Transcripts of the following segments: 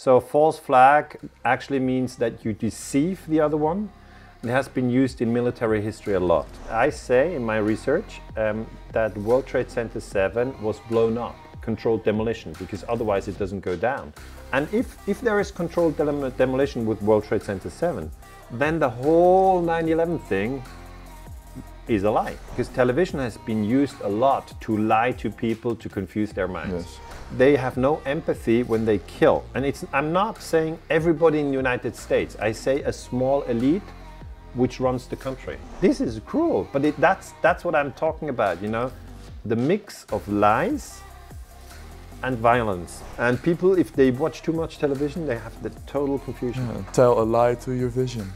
So false flag actually means that you deceive the other one. It has been used in military history a lot. I say in my research that World Trade Center 7 was blown up, controlled demolition, because otherwise it doesn't go down. And if there is controlled demolition with World Trade Center 7, then the whole 9/11 thing is a lie, because television has been used a lot to lie to people, to confuse their minds. Yes. They have no empathy when they kill. And I'm not saying everybody in the United States. I say a small elite which runs the country. This is cruel, but that's what I'm talking about, you know? The mix of lies and violence. And people, if they watch too much television, they have the total confusion. Yeah, tell a lie to your vision.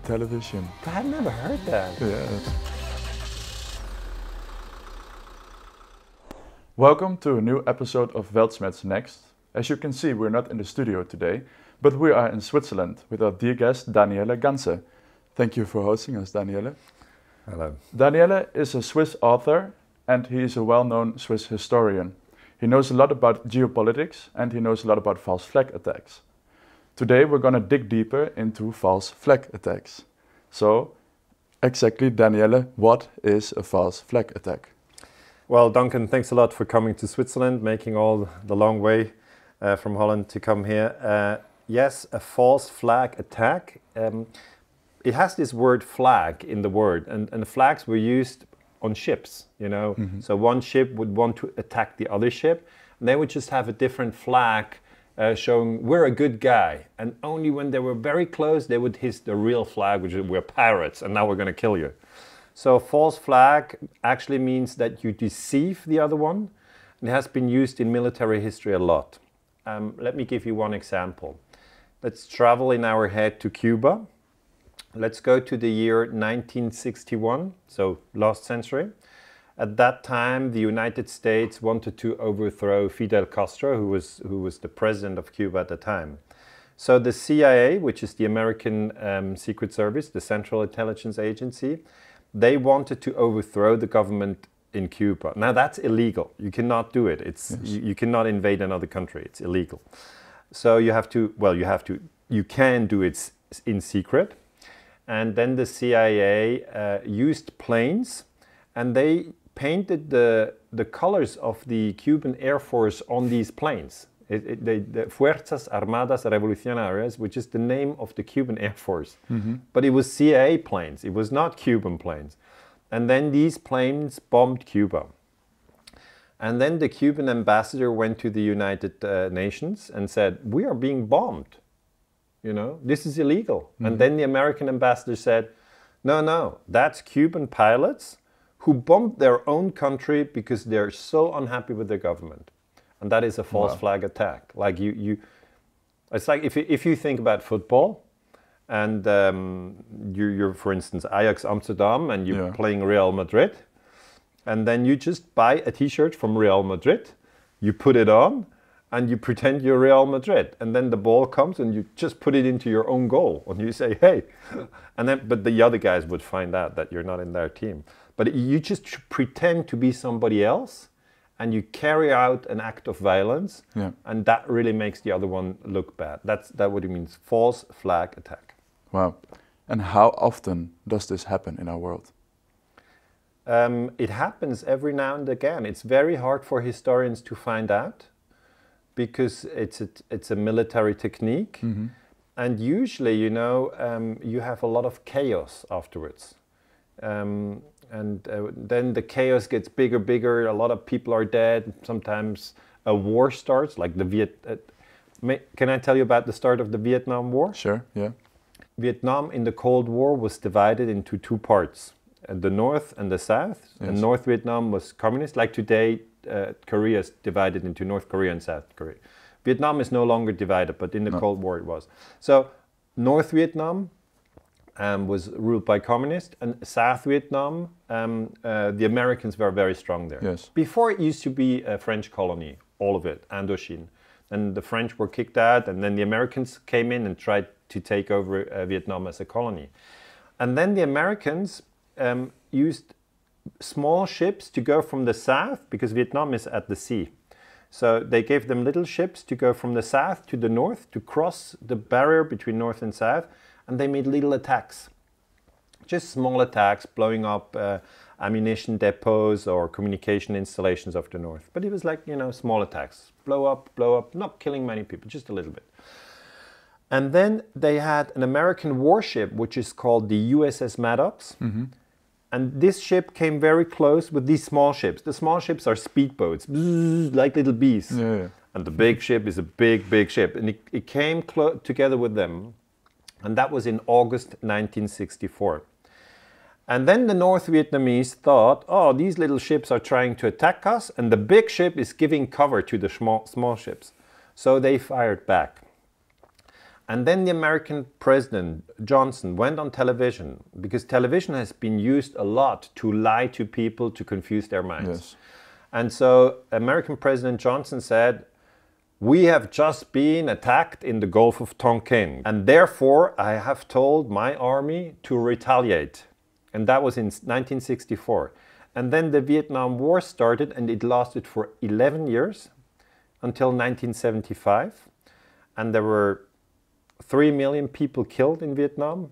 Television. I've never heard that. Yeah. Welcome to a new episode of Weltschmerz Next. As you can see, we're not in the studio today, but we are in Switzerland with our dear guest Daniele Ganser. Thank you for hosting us, Daniele. Hello. Daniele is a Swiss author and he is a well-known Swiss historian. He knows a lot about geopolitics and he knows a lot about false flag attacks. Today we're going to dig deeper into false flag attacks. So, exactly, Daniele, what is a false flag attack? Well, Duncan, thanks a lot for coming to Switzerland, making all the long way from Holland to come here. Yes, a false flag attack. It has this word flag in the word, and the flags were used on ships, you know. Mm-hmm. So one ship would want to attack the other ship, and they would just have a different flag showing we're a good guy. And only when they were very close, they would hiss the real flag, which is we're pirates, and now we're going to kill you. So false flag actually means that you deceive the other one. It has been used in military history a lot. Let me give you one example. Let's travel in our head to Cuba. Let's go to the year 1961, so last century. At that time, the United States wanted to overthrow Fidel Castro, who was the president of Cuba at the time. So the CIA, which is the American Secret Service, the Central Intelligence Agency, they wanted to overthrow the government in Cuba. Now that's illegal. You cannot do it. You cannot invade another country. It's illegal. So you can do it in secret. And then the CIA used planes, and they painted the colors of the Cuban Air Force on these planes. The Fuerzas Armadas Revolucionarias, which is the name of the Cuban Air Force. Mm-hmm. But it was CIA planes. It was not Cuban planes. And then these planes bombed Cuba. And then the Cuban ambassador went to the United Nations and said, we are being bombed. You know, this is illegal. Mm-hmm. And then the American ambassador said, no, that's Cuban pilots who bombed their own country because they're so unhappy with their government. And that is a false flag attack. Like it's like if you think about football, and you're for instance Ajax Amsterdam, and you're playing Real Madrid, and then you just buy a T-shirt from Real Madrid, you put it on, and you pretend you're Real Madrid, and then the ball comes and you just put it into your own goal, and you say, hey, and then but the other guys would find out that you're not in their team. But you just pretend to be somebody else, and you carry out an act of violence, and that really makes the other one look bad. That's what it means, false flag attack. Wow. And how often does this happen in our world? It happens every now and again. It's very hard for historians to find out, because it's a military technique. Mm-hmm. And usually, you know, you have a lot of chaos afterwards. Then the chaos gets bigger, a lot of people are dead, sometimes a war starts, like can I tell you about the start of the Vietnam War? Sure, yeah. Vietnam in the Cold War was divided into two parts, the North and the South. Yes. And North Vietnam was communist, like today Korea is divided into North Korea and South Korea. Vietnam is no longer divided, but in the Cold War it was. So North Vietnam was ruled by communists, and South Vietnam, the Americans were very strong there. Yes. Before it used to be a French colony, all of it, Indochine. And the French were kicked out, and then the Americans came in and tried to take over Vietnam as a colony. And then the Americans used small ships to go from the south, because Vietnam is at the sea, So they gave them little ships to go from the south to the north, to cross the barrier between north and south, and they made little attacks. Just small attacks, blowing up ammunition depots or communication installations of the north. But it was like, small attacks. Blow up, not killing many people, just a little bit. And then they had an American warship, which is called the USS Maddox. Mm-hmm. And this ship came very close with these small ships. The small ships are speedboats, bzzz, like little bees. Yeah. And the big ship is a big, big ship. And it came together with them. And that was in August 1964. And then the North Vietnamese thought, oh, these little ships are trying to attack us, and the big ship is giving cover to the small ships. So they fired back. And then the American President Johnson went on television, because television has been used a lot to lie to people, to confuse their minds. Yes. And so American President Johnson said, we have just been attacked in the Gulf of Tonkin, and therefore I have told my army to retaliate. And that was in 1964. And then the Vietnam War started, and it lasted for 11 years until 1975. And there were 3 million people killed in Vietnam,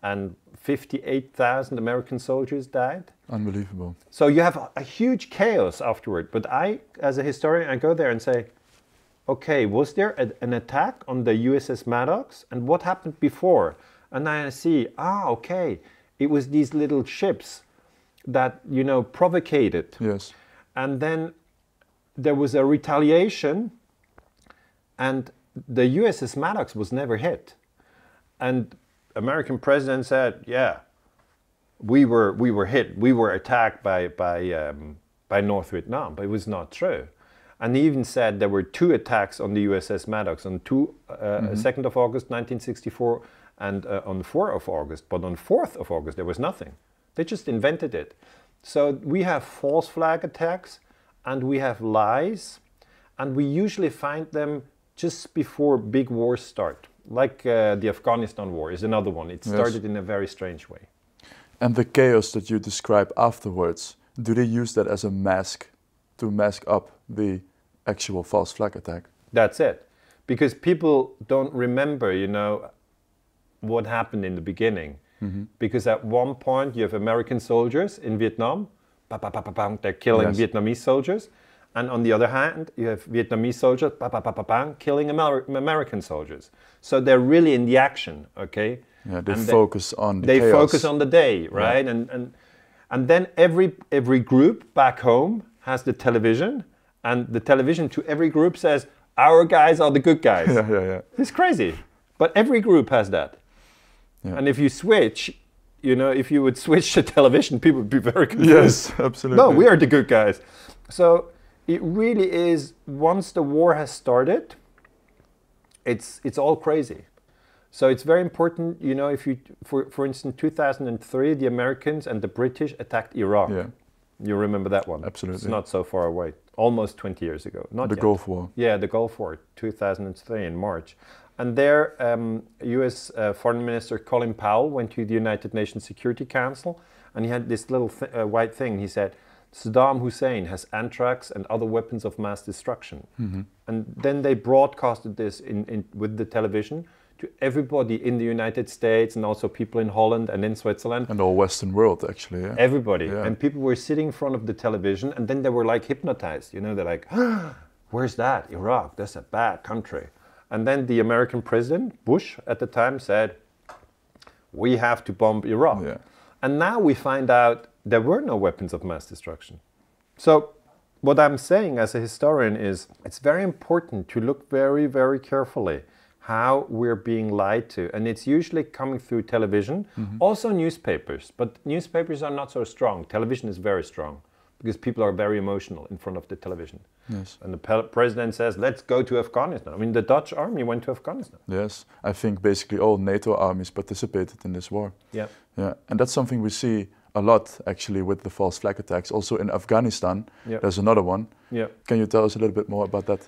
and 58,000 American soldiers died. Unbelievable. So you have a huge chaos afterward. But I, as a historian, I go there and say, okay, was there an attack on the USS Maddox? And what happened before? And I see, okay, it was these little ships that, provocated. Yes. And then there was a retaliation, and the USS Maddox was never hit. And American president said, yeah, we were hit, we were attacked by North Vietnam, but it was not true. And he even said there were 2 attacks on the USS Maddox on 2nd of August 1964 and on 4th of August. But on 4th of August there was nothing. They just invented it. So we have false flag attacks, and we have lies, and we usually find them just before big wars start. Like the Afghanistan war is another one. It started in a very strange way. And the chaos that you describe afterwards, do they use that as a mask to mask up the actual false flag attack? That's it. Because people don't remember, what happened in the beginning. Mm-hmm. Because at one point you have American soldiers in Vietnam, they're killing Vietnamese soldiers. And on the other hand, you have Vietnamese soldiers killing American soldiers. So they're really in the action, okay? Yeah, they focus on the chaos. They focus on the day, right? Yeah. And then every group back home has the television, and the television to every group says, our guys are the good guys. Yeah. It's crazy. But every group has that. Yeah. And if you switch, if you would switch to television, people would be very confused. Yes, absolutely. No, we are the good guys. So it really is, once the war has started, it's all crazy. So it's very important, if you, for instance, 2003, the Americans and the British attacked Iraq. Yeah. You remember that one? Absolutely. It's not so far away. Almost 20 years ago. Not the yet. Gulf War. Yeah, the Gulf War, 2003 in March. And there, U.S. Foreign Minister Colin Powell went to the United Nations Security Council, and he had this little white thing. He said, Saddam Hussein has anthrax and other weapons of mass destruction. Mm-hmm. And then they broadcasted this with the television to everybody in the United States, and also people in Holland and in Switzerland. And the whole Western world, actually. Yeah. Everybody. Yeah. And people were sitting in front of the television, and then they were like hypnotized. They're like, where's that? Iraq, that's a bad country. And then the American president, Bush, at the time said, we have to bomb Iraq. Yeah. And now we find out there were no weapons of mass destruction. So what I'm saying as a historian is, it's very important to look very, very carefully how we're being lied to. And it's usually coming through television, also newspapers. But newspapers are not so strong. Television is very strong, because people are very emotional in front of the television. Yes. And the president says, let's go to Afghanistan. I mean, the Dutch army went to Afghanistan. Yes, I think basically all NATO armies participated in this war. Yeah. Yeah, and that's something we see a lot actually with the false flag attacks. Also in Afghanistan, there's another one. Yeah. Can you tell us a little bit more about that?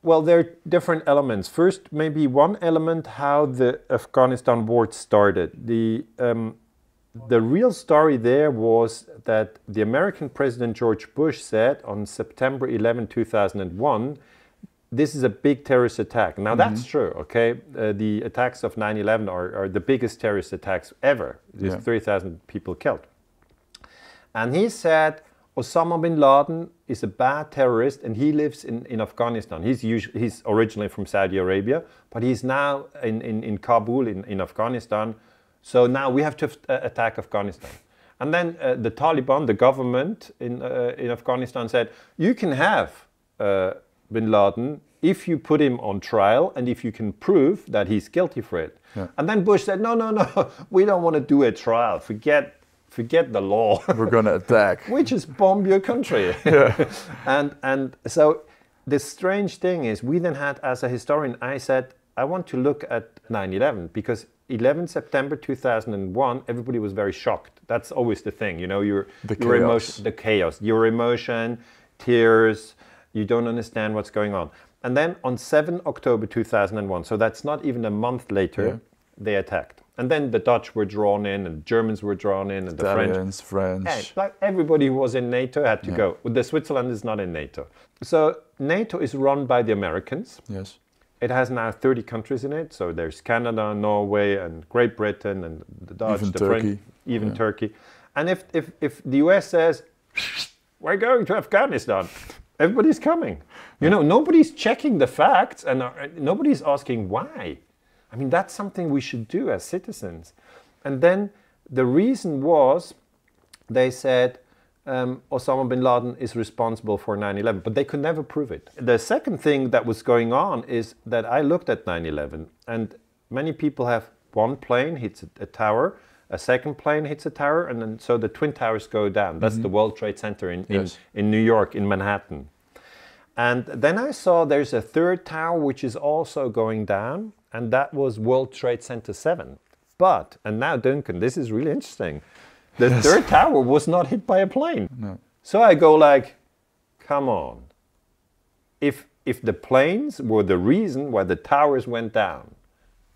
Well, there are different elements. First, maybe one element, how the Afghanistan war started. The real story there was that the American President George Bush said on September 11, 2001, this is a big terrorist attack. Now that's true, okay? The attacks of 9/11 are the biggest terrorist attacks ever. There's 3,000 people killed. And he said Osama bin Laden is a bad terrorist and he lives in Afghanistan. He's originally from Saudi Arabia, but he's now in Kabul in Afghanistan. So now we have to attack Afghanistan. And then the Taliban, the government in Afghanistan said, you can have bin Laden if you put him on trial and if you can prove that he's guilty for it. Yeah. And then Bush said, no, we don't want to do a trial. Forget the law. We're going to attack. We just bomb your country. Yeah. and so the strange thing is, we then had, as a historian, I said, I want to look at 9/11 because 11 September 2001, everybody was very shocked. That's always the thing, you know, your emotion, the chaos, your emotion, tears, you don't understand what's going on. And then on 7 October 2001, so that's not even a month later, they attacked. And then the Dutch were drawn in, and Germans were drawn in, and the French. Hey, like everybody who was in NATO had to go. The Switzerland is not in NATO. So NATO is run by the Americans. Yes. It has now 30 countries in it. So there's Canada, Norway, and Great Britain, and the Dutch, even the Turkey. French, Turkey. And if the US says, we're going to Afghanistan, everybody's coming. You know, nobody's checking the facts, and nobody's asking why. I mean, that's something we should do as citizens. And then the reason was, they said Osama bin Laden is responsible for 9/11, but they could never prove it. The second thing that was going on is that I looked at 9/11, and many people have one plane hits a tower, a second plane hits a tower, and then so the Twin Towers go down. That's the World Trade Center in New York, in Manhattan. And then I saw there's a third tower which is also going down, and that was World Trade Center 7. But, and now Duncan, this is really interesting, the third tower was not hit by a plane. No. So I go like, come on. If the planes were the reason why the towers went down,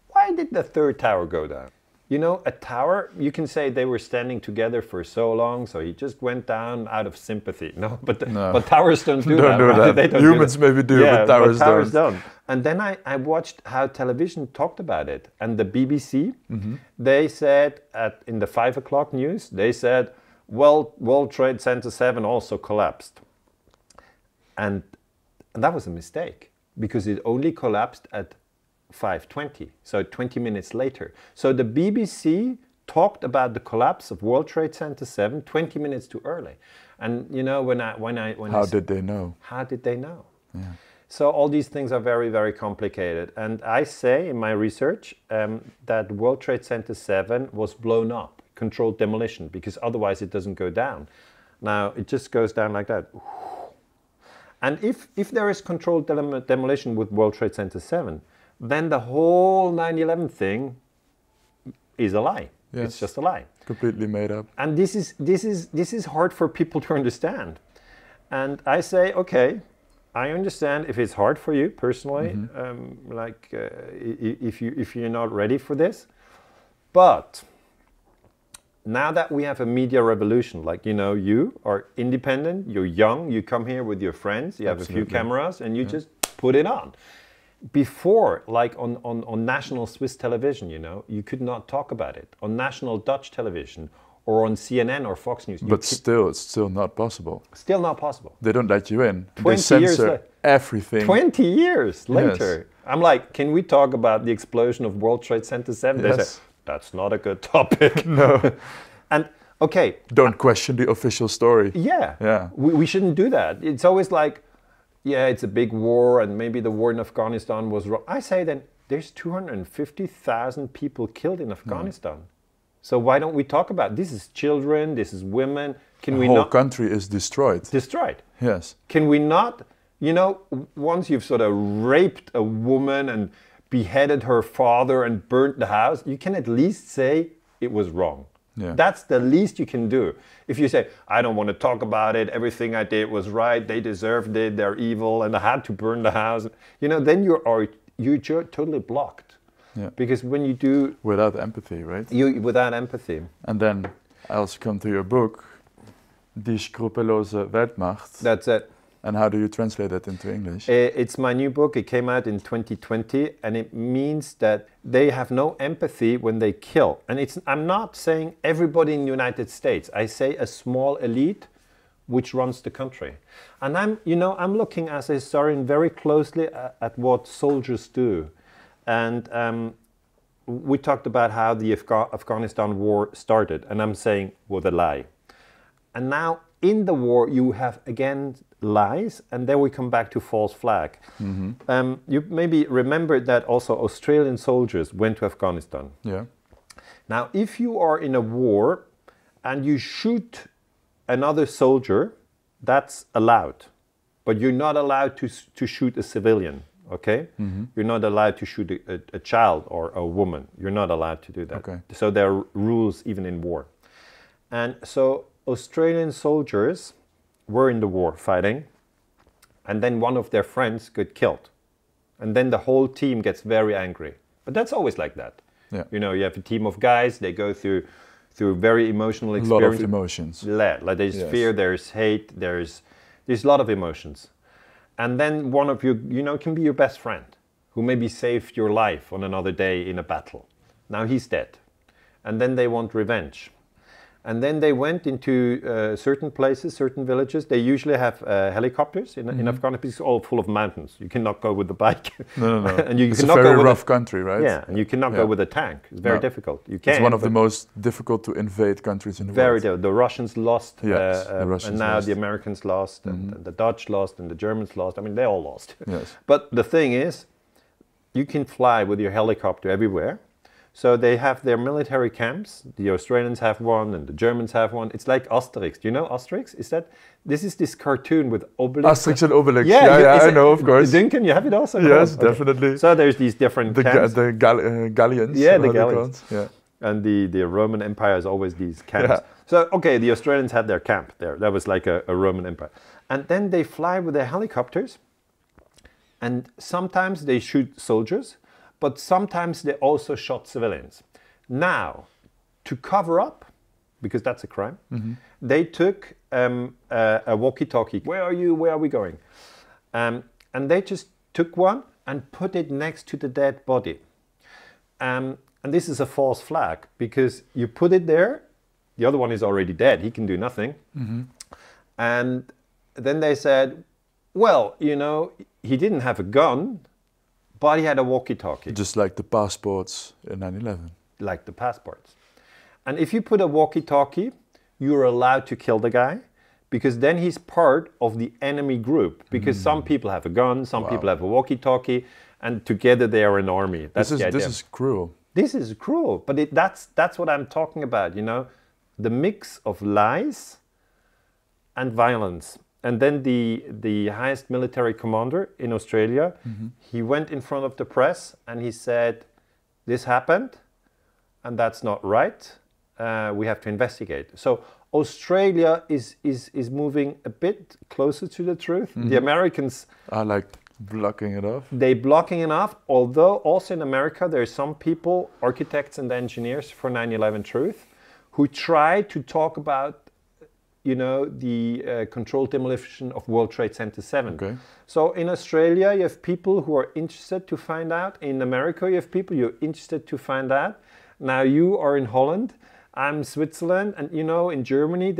why did the third tower go down? You know, a tower, you can say they were standing together for so long, so he just went down out of sympathy. No, but towers don't do that. Right? They don't Humans do that. maybe do, but towers don't. And then I watched how television talked about it. And the BBC, they said, in the 5 o'clock news, they said, well, World Trade Center 7 also collapsed. And that was a mistake, because it only collapsed at 5:20, so 20 minutes later. So the BBC talked about the collapse of World Trade Center 7 20 minutes too early. And you know, how did they know? How did they know? Yeah. So all these things are very, very complicated. And I say in my research that World Trade Center 7 was blown up, controlled demolition, because otherwise it doesn't go down. Now it just goes down like that. And if there is controlled demolition with World Trade Center 7, then the whole 9/11 thing is a lie. Yes. It's just a lie. Completely made up. And this is hard for people to understand. And I say, okay, I understand if it's hard for you personally, if you're not ready for this. But now that we have a media revolution, like, you know, you are independent, you're young, you come here with your friends, you have a few cameras, and you just put it on. Before, like on national Swiss television, you know, you could not talk about it. On national Dutch television, or on CNN or Fox News. But still, it's still not possible. Still not possible. They don't let you in. They censor everything. 20 years later. Yes. I'm like, can we talk about the explosion of World Trade Center 7? They say, that's not a good topic. No. And, okay. Don't question the official story. Yeah. We shouldn't do that. It's always like, yeah, it's a big war, and maybe the war in Afghanistan was wrong. I say then, there's 250,000 people killed in Afghanistan. So why don't we talk about this? Is children, this is women. Can we not? The whole country is destroyed. Destroyed. Yes. Can we not, you know, once you've sort of raped a woman and beheaded her father and burnt the house, you can at least say it was wrong. Yeah. That's the least you can do. If you say, I don't want to talk about it, everything I did was right, they deserved it, they're evil, and I had to burn the house, you know, then you're totally blocked. Yeah. Because when you do... Without empathy, right? Without empathy. And then I also come to your book, Die skrupellose Weltmacht. That's it. And how do you translate that into English? It's my new book. It came out in 2020, and it means that they have no empathy when they kill. And I'm not saying everybody in the United States. I say a small elite which runs the country. And I'm looking as a historian very closely at what soldiers do. And we talked about how the Afghanistan war started, and I'm saying, well, the lie. And now in the war, you have again lies, and then we come back to false flag. Mm-hmm. You maybe remember that also Australian soldiers went to Afghanistan. Yeah. Now, if you are in a war and you shoot another soldier, that's allowed, but you're not allowed to shoot a civilian. Okay, mm-hmm. You're not allowed to shoot a child or a woman. You're not allowed to do that. Okay. So there are rules even in war, and so Australian soldiers were in the war fighting, and then one of their friends got killed, and then the whole team gets very angry. But that's always like that. Yeah. You know, you have a team of guys. They go through very emotional experience. A lot of emotions. Like there's fear, there's hate, there's a lot of emotions. And then one of you can be your best friend who maybe saved your life on another day in a battle. Now he's dead. And then they want revenge. And then they went into certain places, certain villages. They usually have helicopters in Afghanistan. It's all full of mountains. You cannot go with the bike. No. And it's a very rough country, right? Yeah, and you cannot go with a tank. It's very difficult. You can. It's one of the most difficult to invade countries in the world. Very difficult. The Russians lost, yes, the Russians and now lost. the Americans lost, and the Dutch lost, and the Germans lost. I mean, they all lost. Yes. But the thing is, you can fly with your helicopter everywhere. So they have their military camps. The Australians have one, and the Germans have one. It's like Asterix. Do you know Asterix? This is this cartoon with Obelix. Asterix and Obelix. Yeah, I know, of course. Duncan, you have it also? Yes, okay. Definitely. So there's these different camps. The galleons. Yeah, the galleons. Yeah. And the Roman Empire is always these camps. Yeah. So, okay, the Australians had their camp there. That was like a Roman Empire. And then they fly with their helicopters. And sometimes they shoot soldiers. But sometimes they also shot civilians. Now, to cover up, because that's a crime, they took a walkie-talkie. Where are you? Where are we going? And they just took one and put it next to the dead body. And this is a false flag, because you put it there, the other one is already dead, he can do nothing. Mm-hmm. And then they said, well, he didn't have a gun, but he had a walkie-talkie. Just like the passports in 9/11. Like the passports. And if you put a walkie-talkie, you're allowed to kill the guy, because then he's part of the enemy group. Because some people have a gun, some people have a walkie-talkie, and together they are an army. That's the idea. This is cruel. This is cruel, but that's what I'm talking about, the mix of lies and violence. And then the highest military commander in Australia, he went in front of the press and he said, this happened and that's not right. We have to investigate. So Australia is moving a bit closer to the truth. The Americans are like blocking it off. They're blocking it off, although also in America there are some people, architects and engineers for 9/11 Truth, who try to talk about the controlled demolition of World Trade Center 7. Okay. So in Australia, you have people who are interested to find out. In America, you have people you're interested to find out. Now you are in Holland, I'm Switzerland, and in Germany,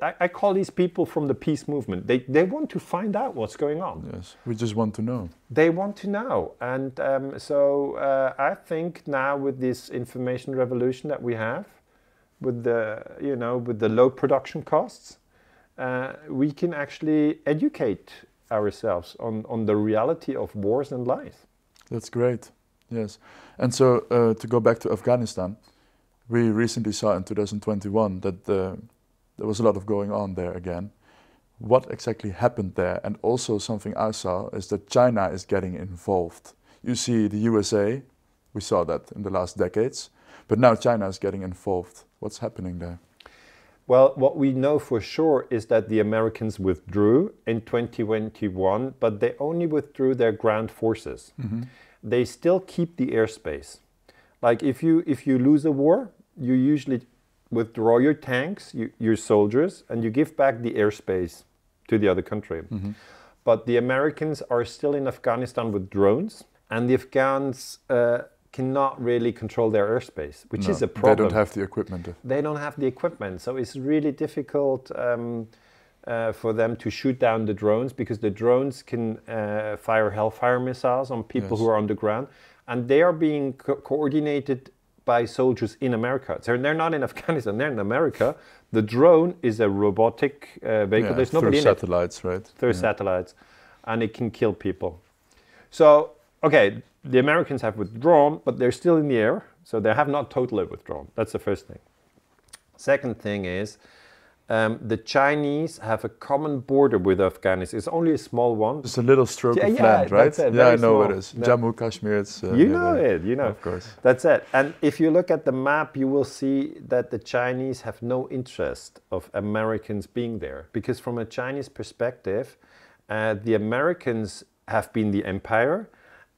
I call these people from the peace movement. They want to find out what's going on. Yes, we just want to know. They want to know. And so I think now with this information revolution that we have, with the low production costs, we can actually educate ourselves on the reality of wars and lies. That's great. Yes. And so to go back to Afghanistan, we recently saw in 2021 that there was a lot of going on there again. What exactly happened there? And also something I saw is that China is getting involved. You see the USA, we saw that in the last decades, but now China is getting involved. What's happening there? Well, what we know for sure is that the Americans withdrew in 2021, but they only withdrew their ground forces. they still keep the airspace. Like if you lose a war, you usually withdraw your tanks, your soldiers, and you give back the airspace to the other country. But the Americans are still in Afghanistan with drones, and the Afghans cannot really control their airspace, which is a problem. They don't have the equipment. They don't have the equipment, so it's really difficult for them to shoot down the drones, because the drones can fire Hellfire missiles on people who are on the ground, and they are being coordinated by soldiers in America. So they're not in Afghanistan, they're in America. The drone is a robotic vehicle. There's nobody in it. Through satellites, right? Through satellites, and it can kill people. So, okay, the Americans have withdrawn, but they're still in the air, so they have not totally withdrawn. That's the first thing. Second thing is, the Chinese have a common border with Afghanistan. It's only a small one. It's a little stroke of land, right? That's it, yeah, I know small. what it is. Jammu, Kashmir, it's... you know it, you know. Of course. That's it. And if you look at the map, you will see that the Chinese have no interest of Americans being there. Because from a Chinese perspective, the Americans have been the empire,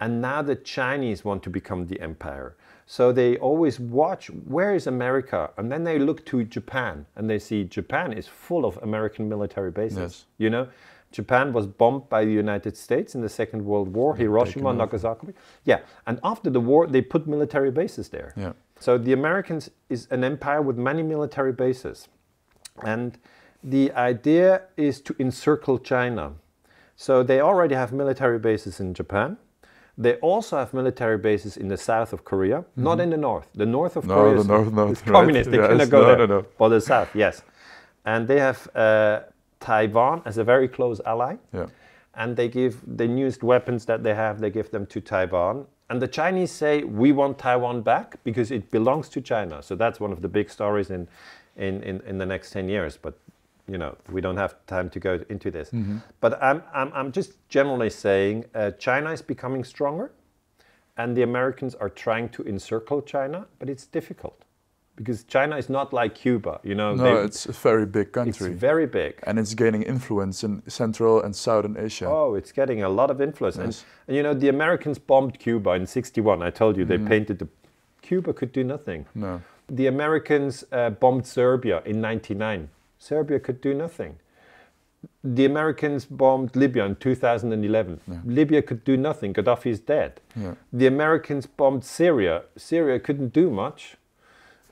and now the Chinese want to become the empire. So they always watch, where is America? And then they look to Japan, and they see Japan is full of American military bases. Yes. You know, Japan was bombed by the United States in the Second World War, Hiroshima, Nagasaki. Yeah, and after the war, they put military bases there. Yeah. So the Americans is an empire with many military bases. And the idea is to encircle China. So they already have military bases in Japan. They also have military bases in the south of Korea, not in the north. The north of Korea is communist. They cannot go there. But the south, yes. And they have Taiwan as a very close ally. Yeah. And they give the newest weapons that they have, they give them to Taiwan. And the Chinese say, we want Taiwan back because it belongs to China. So that's one of the big stories in the next 10 years. But you know, we don't have time to go into this. But I'm just generally saying China is becoming stronger, and the Americans are trying to encircle China, but it's difficult because China is not like Cuba, you know. No, it's a very big country. It's very big. And it's gaining influence in Central and Southern Asia. Oh, it's getting a lot of influence. Yes. And you know, the Americans bombed Cuba in '61. I told you they painted Cuba could do nothing. No. The Americans bombed Serbia in '99. Serbia could do nothing. The Americans bombed Libya in 2011. Yeah. Libya could do nothing. Gaddafi is dead. Yeah. The Americans bombed Syria. Syria couldn't do much.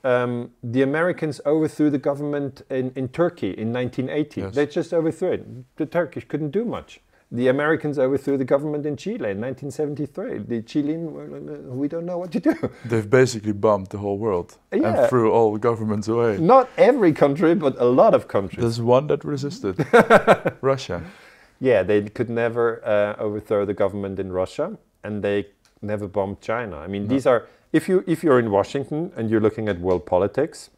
The Americans overthrew the government in Turkey in 1980. Yes. They just overthrew it. The Turkish couldn't do much. The Americans overthrew the government in Chile in 1973. The Chilean, we don't know what to do. They've basically bombed the whole world Yeah. and threw all governments away. Not every country, but a lot of countries. There's one that resisted. Russia. Yeah, they could never overthrow the government in Russia, and they never bombed China. I mean, these are, if you're in Washington and you're looking at world politics,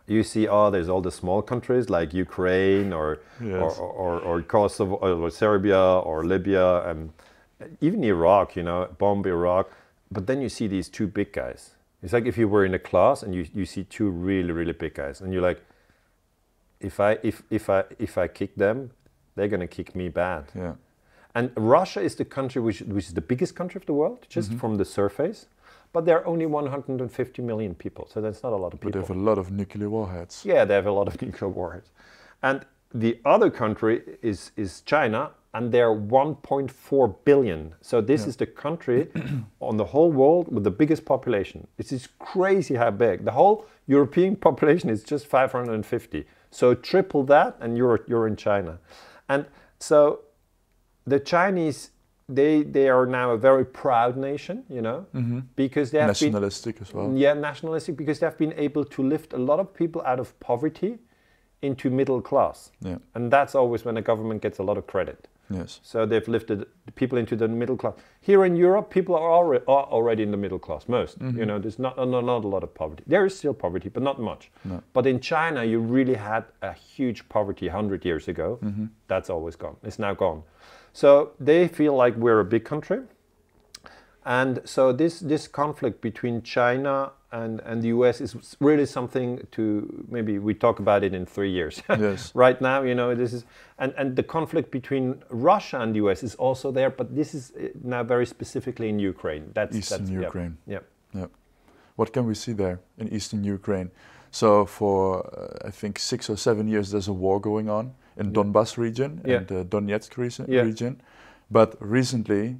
you see, there's all the small countries like Ukraine or Kosovo or Serbia or Libya and even Iraq, you know, bomb Iraq. But then you see these two big guys. It's like if you were in a class and you see two really, really big guys, and you're like, if I kick them, they're gonna kick me bad. Yeah. And Russia is the country which is the biggest country of the world, just from the surface. But there are only 150 million people, so that's not a lot of people. But they have a lot of nuclear warheads. Yeah, they have a lot of nuclear warheads. And the other country is China, and they're 1.4 billion. So this is the country on the whole world with the biggest population. It's just crazy how big. The whole European population is just 550. So triple that, and you're in China. And so the Chinese, they are now a very proud nation, you know, because they have nationalistic as well. Yeah, nationalistic, because they have been able to lift a lot of people out of poverty into middle class. Yeah. And that's always when a government gets a lot of credit. Yes. So they've lifted people into the middle class. Here in Europe, people are already in the middle class, most. You know, there's not a lot of poverty. There is still poverty, but not much. No. But in China, you really had a huge poverty 100 years ago. That's always gone. It's now gone. So they feel like we're a big country. And so this conflict between China and the US is really something to, maybe we talk about it in 3 years. Yes. Right now, this is, and the conflict between Russia and the US is also there, but this is now very specifically in Ukraine. Eastern Ukraine. Yeah. What can we see there in Eastern Ukraine? So for, I think, 6 or 7 years, there's a war going on in Donbass region and the Donetsk region. But recently,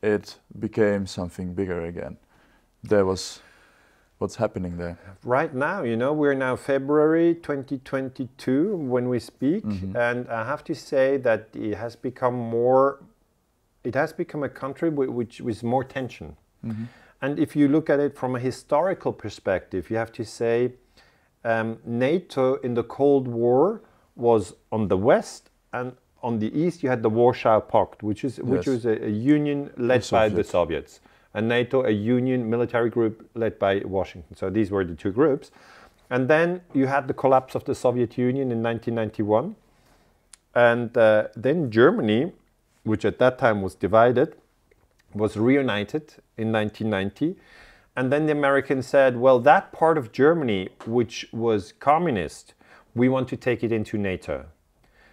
it became something bigger again. There was, what's happening there? Right now, we're now February 2022 when we speak, and I have to say that it has become a country which with more tension. And if you look at it from a historical perspective, you have to say NATO in the Cold War was on the west, and on the east you had the Warsaw Pact, which was a union led by the Soviets, and NATO a union military group led by Washington. So these were the two groups. And then you had the collapse of the Soviet Union in 1991, and then Germany, which at that time was divided, was reunited in 1990. And then the Americans said, well, that part of Germany which was communist, we want to take it into NATO.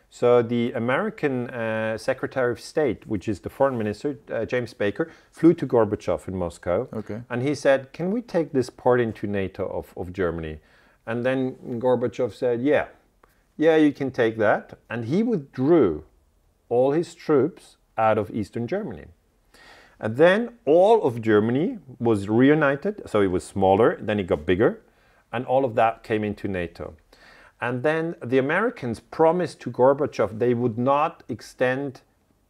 So the American Secretary of State, which is the foreign minister, James Baker, flew to Gorbachev in Moscow. Okay. And he said, can we take this part into NATO of Germany? And then Gorbachev said, yeah, you can take that. And he withdrew all his troops out of Eastern Germany. And then all of Germany was reunited, so it was smaller, then it got bigger, and all of that came into NATO. And then the Americans promised to Gorbachev they would not extend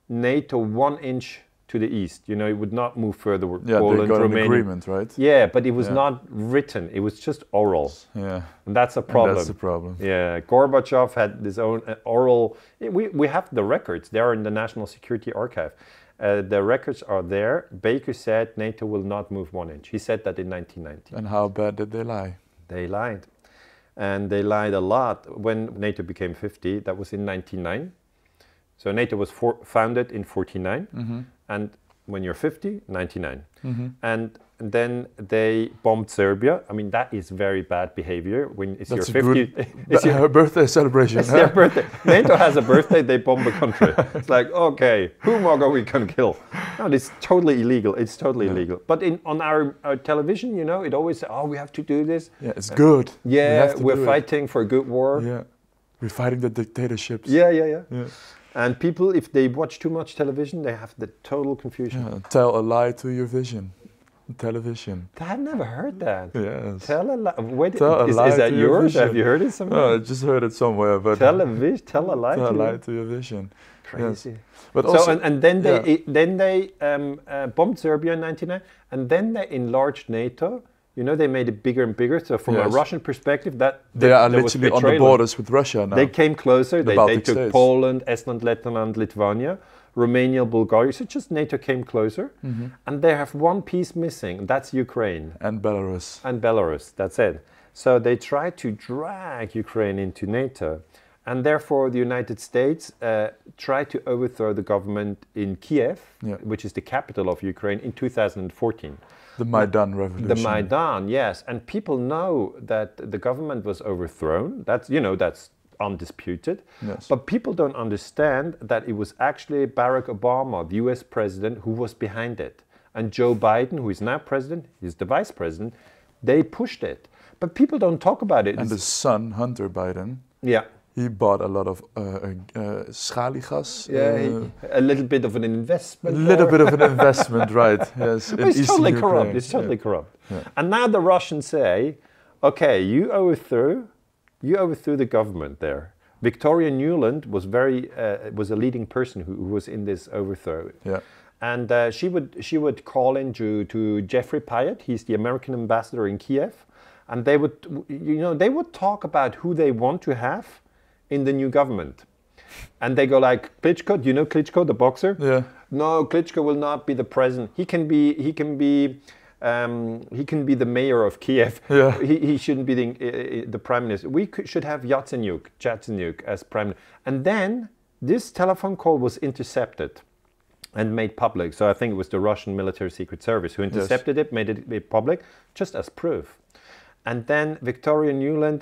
NATO 1 inch to the east. It would not move further with Poland, they got Romania. An agreement, right? Yeah, but it was not written. It was just oral. Yeah. And that's a problem. And that's the problem. Yeah, Gorbachev had his own oral. We have the records. They are in the National Security Archive. The records are there. Baker said NATO will not move 1 inch. He said that in 1990. And how bad did they lie? They lied. And they lied a lot. When NATO became 50, that was in 1999. So NATO was founded in 49. And when you're 50, 99. And then they bombed Serbia. I mean, that is very bad behavior. When it's That's your 50, it's your birthday celebration. It's their birthday. NATO has a birthday, they bomb a country. It's like, okay, whom are we going to kill? No, it's totally illegal. It's totally illegal. But on our television, it always says, oh, we have to do this. Yeah, it's good. Yeah, we're fighting for a good war. Yeah, we're fighting the dictatorships. Yeah. And people, if they watch too much television, they have the total confusion. Yeah, tell a lie to your vision. Television. I've never heard that. Yes. Tell a lie. Wait, is that yours? Have you heard it somewhere? No, I just heard it somewhere. But tell a lie. Tell a lie to your vision. Crazy. Yes. But also, and then they bombed Serbia in 1999, and then they enlarged NATO. They made it bigger and bigger. So from a Russian perspective, they are literally on the borders with Russia now. They came closer. They took States. Poland, Estland, Letland, Lithuania, Romania, Bulgaria. So just NATO came closer. And they have one piece missing. That's Ukraine. And Belarus. That's it. So they tried to drag Ukraine into NATO. And therefore, the United States tried to overthrow the government in Kiev, which is the capital of Ukraine, in 2014. The Maidan revolution. The Maidan, yes. And people know that the government was overthrown. That's undisputed. Yes. But people don't understand that it was actually Barack Obama, the US president, who was behind it. And Joe Biden, who is now president, he's the vice president, they pushed it. But people don't talk about it. And his son, Hunter Biden, he bought a lot of schaliegas. A little bit of an investment. A little bit of an investment, right. Yes, it's totally corrupt. It's totally corrupt. Yeah. And now the Russians say, okay, you overthrew the government there. Victoria Nuland was was a leading person who was in this overthrow. Yeah. And she would call in to Jeffrey Pyatt. He's the American ambassador in Kiev. And they would talk about who they want to have in the new government. And they go like, Klitschko, do you know Klitschko, the boxer? Yeah. No, Klitschko will not be the president. He can be the mayor of Kiev. Yeah. He shouldn't be the prime minister. We should have Yatsenyuk as prime minister. And then this telephone call was intercepted. and made public. So I think it was the Russian military secret service who intercepted it, made it public, just as proof. And then Victoria Nuland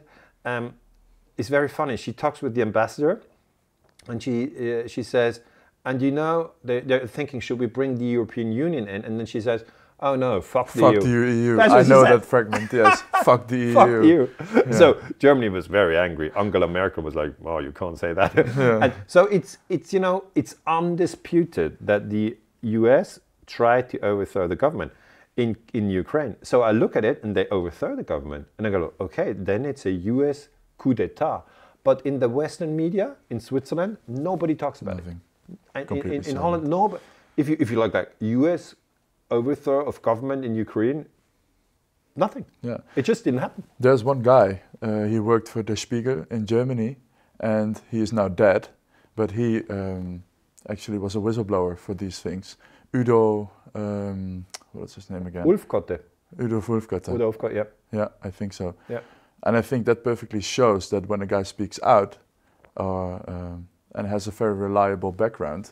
is very funny. She talks with the ambassador, and she says, and you know, they're thinking, should we bring the European Union in? And then she says, oh no, fuck the EU. Fuck the EU. That's what I know said. that fragment, yes. Fuck the EU. Fuck you. Yeah. So Germany was very angry. Angela Merkel was like, oh, you can't say that. Yeah. And so it's you know, it's undisputed that the US tried to overthrow the government in Ukraine. So I look at it and they overthrow the government. And I go, okay, then it's a US coup d'etat. But in the Western media, in Switzerland, nobody talks about Nothing. it. Completely In Holland, no. If you like that, US overthrow of government in Ukraine, nothing. Yeah. It just didn't happen. There's one guy, he worked for Der Spiegel in Germany, and he is now dead, but he actually was a whistleblower for these things. Udo, what's his name again? Ulfkotte. Udo Wolfkotte. Udo Ulfkotte, yeah. Yeah, I think so. Yeah. And I think that perfectly shows that when a guy speaks out and has a very reliable background,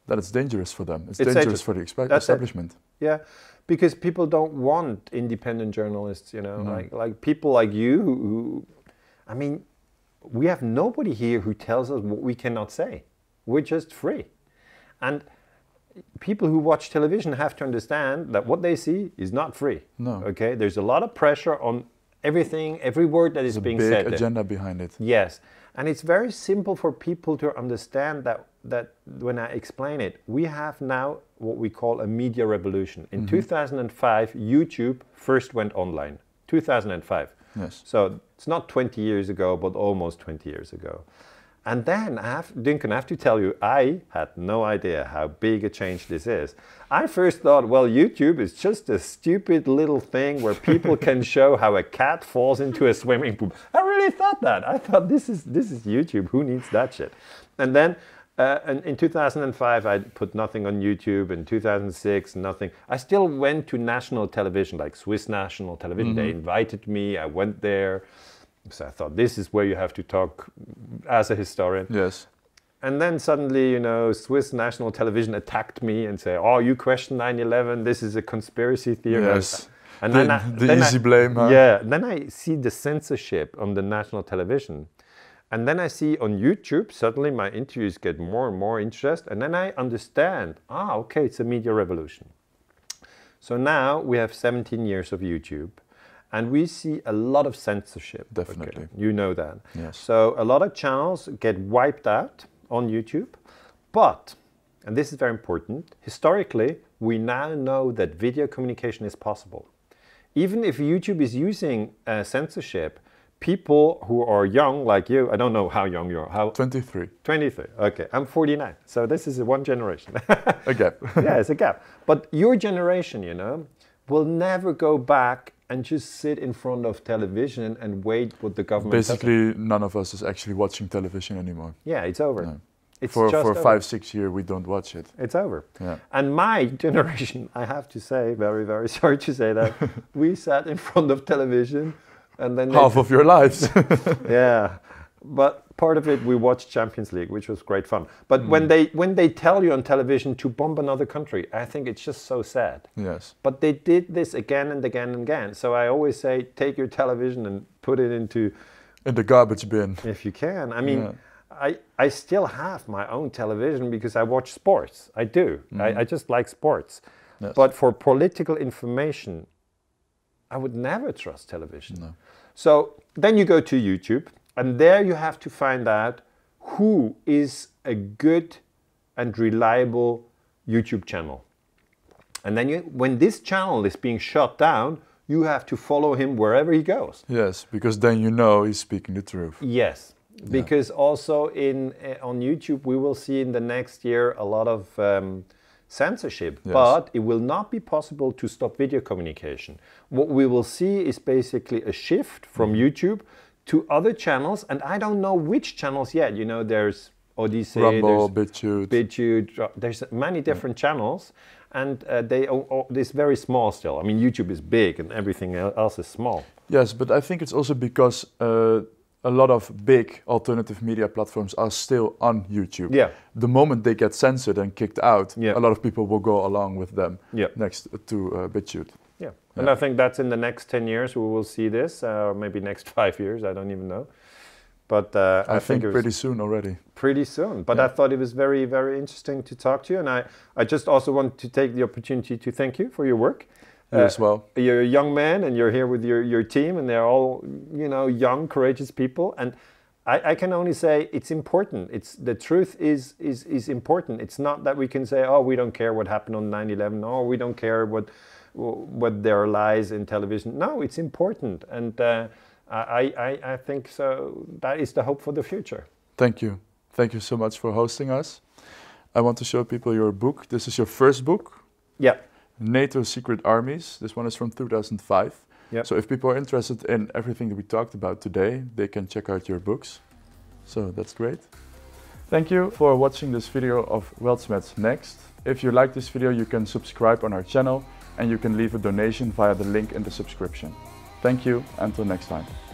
that it's dangerous for them. It's dangerous for the establishment. Yeah, because people don't want independent journalists, you know, like people like you who, I mean, we have nobody here who tells us what we cannot say. We're just free. And people who watch television have to understand that what they see is not free. No. Okay, there's a lot of pressure on everything, every word that is being said. There's a big agenda behind it. Yes, and it's very simple for people to understand that when I explain it, we have now what we call a media revolution. In 2005, YouTube first went online. 2005. Yes. So it's not 20 years ago, but almost 20 years ago. And then, Duncan, I have to tell you, I had no idea how big a change this is. I first thought, well, YouTube is just a stupid little thing where people can show how a cat falls into a swimming pool. I really thought that. I thought, this is YouTube. Who needs that shit? And then in 2005, I put nothing on YouTube. In 2006, nothing. I still went to national television, like Swiss national television. They invited me. I went there. So I thought, this is where you have to talk as a historian. Yes. And then suddenly, you know, Swiss national television attacked me and say, oh, you question 9/11, this is a conspiracy theory. Yes. And the easy blame, huh? Yeah, then I see the censorship on the national television. And then I see on YouTube, suddenly my interviews get more and more interest. And then I understand, okay, it's a media revolution. So now we have 17 years of YouTube. And we see a lot of censorship. Definitely. Okay, you know that. Yes. So a lot of channels get wiped out on YouTube. But, and this is very important, historically, we now know that video communication is possible. Even if YouTube is using censorship, people who are young like you, I don't know how young you are. 23. 23, okay. I'm 49, so this is one generation. A gap. Yeah, it's a gap. But your generation, you know, will never go back and just sit in front of television and wait what the government Basically, none of us is actually watching television anymore. Yeah, it's over. No. It's for just over. 5-6 years, we don't watch it. It's over. Yeah. And my generation, I have to say, very, very sorry to say that, we sat in front of television and then... Half of your lives. Yeah. But part of it, we watched Champions League, which was great fun. But when they tell you on television to bomb another country, I think it's just so sad. Yes. But they did this again and again and again. So I always say, take your television and put it into... In the garbage bin. If you can. I mean, I still have my own television because I watch sports. I do. I just like sports. Yes. But for political information, I would never trust television. No. So then you go to YouTube. And there you have to find out who is a good and reliable YouTube channel. And then when this channel is being shut down, you have to follow him wherever he goes. Yes, because then you know he's speaking the truth. Yes, because also on YouTube we will see in the next year a lot of censorship, but it will not be possible to stop video communication. What we will see is basically a shift from YouTube to other channels, and I don't know which channels yet. You know, there's Odyssey, Rumble, there's BitChute, there's many different channels, and this very small still. I mean, YouTube is big and everything else is small. Yes, but I think it's also because a a lot of big alternative media platforms are still on YouTube. Yeah. The moment they get censored and kicked out, Yeah. a lot of people will go along with them Yeah. next to BitChute. Yeah. And I think that's in the next 10 years we will see this, or maybe next 5 years, I don't even know. But I think pretty soon already. Pretty soon. But Yeah. I thought it was very, very interesting to talk to you. And I just also want to take the opportunity to thank you for your work. You as well. You're a young man and you're here with your team, and they're all, you know, young, courageous people. And I can only say it's important. The truth is important. It's not that we can say, oh, we don't care what happened on 9/11. Oh, we don't care what there are lies in television. No, it's important. And I think so. That is the hope for the future. Thank you. Thank you so much for hosting us. I want to show people your book. This is your first book. Yeah. NATO Secret Armies. This one is from 2005. Yep. So if people are interested in everything that we talked about today, they can check out your books. So that's great. Thank you for watching this video of Weltschmerz Next. If you like this video, you can subscribe on our channel and you can leave a donation via the link in the subscription. Thank you. Until next time.